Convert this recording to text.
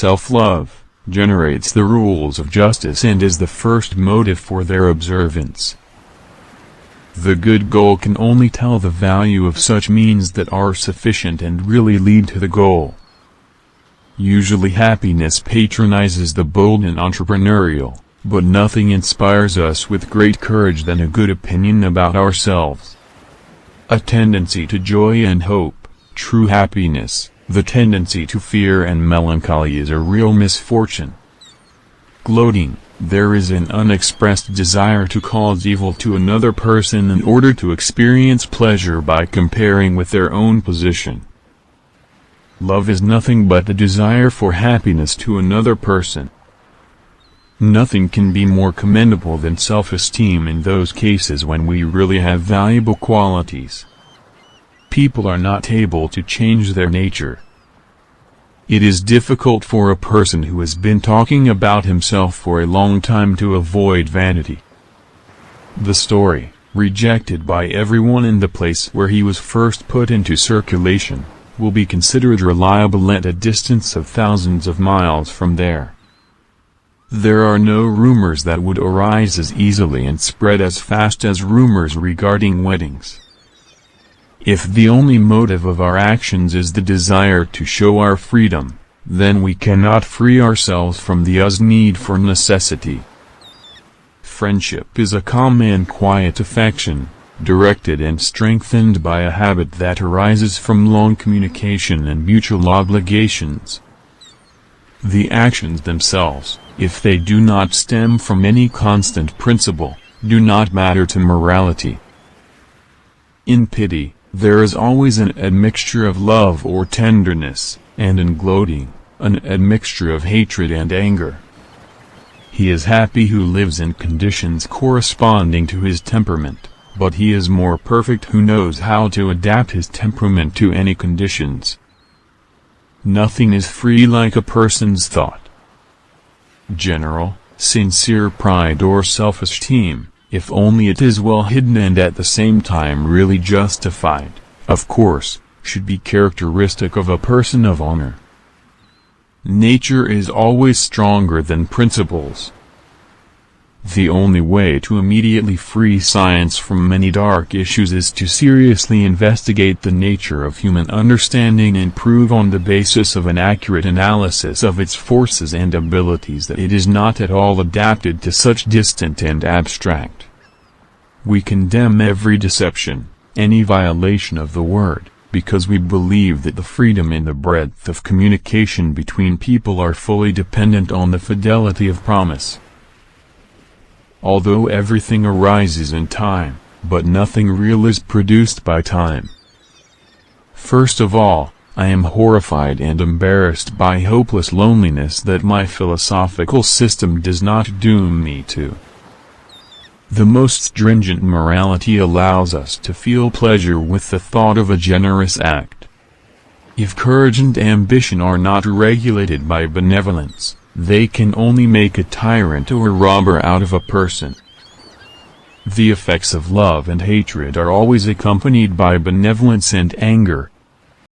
self-love, generates the rules of justice and is the first motive for their observance. The good goal can only tell the value of such means that are sufficient and really lead to the goal. Usually happiness patronizes the bold and entrepreneurial, but nothing inspires us with great courage than a good opinion about ourselves. A tendency to joy and hope, true happiness, the tendency to fear and melancholy is a real misfortune. Gloating, there is an unexpressed desire to cause evil to another person in order to experience pleasure by comparing with their own position. Love is nothing but the desire for happiness to another person. Nothing can be more commendable than self-esteem in those cases when we really have valuable qualities. People are not able to change their nature. It is difficult for a person who has been talking about himself for a long time to avoid vanity. The story, rejected by everyone in the place where he was first put into circulation, will be considered reliable at a distance of thousands of miles from there. There are no rumors that would arise as easily and spread as fast as rumors regarding weddings. If the only motive of our actions is the desire to show our freedom, then we cannot free ourselves from the need for necessity. Friendship is a calm and quiet affection, directed and strengthened by a habit that arises from long communication and mutual obligations. The actions themselves, if they do not stem from any constant principle, do not matter to morality. In pity, there is always an admixture of love or tenderness, and in gloating, an admixture of hatred and anger. He is happy who lives in conditions corresponding to his temperament, but he is more perfect who knows how to adapt his temperament to any conditions. Nothing is free like a person's thought. General, sincere pride or self-esteem, if only it is well hidden and at the same time really justified, of course, should be characteristic of a person of honor. Nature is always stronger than principles. The only way to immediately free science from many dark issues is to seriously investigate the nature of human understanding and prove on the basis of an accurate analysis of its forces and abilities that it is not at all adapted to such distant and abstract. We condemn every deception, any violation of the word, because we believe that the freedom and the breadth of communication between people are fully dependent on the fidelity of promise. Although everything arises in time, but nothing real is produced by time. First of all, I am horrified and embarrassed by hopeless loneliness that my philosophical system does not doom me to. The most stringent morality allows us to feel pleasure with the thought of a generous act. If courage and ambition are not regulated by benevolence, they can only make a tyrant or a robber out of a person. The effects of love and hatred are always accompanied by benevolence and anger,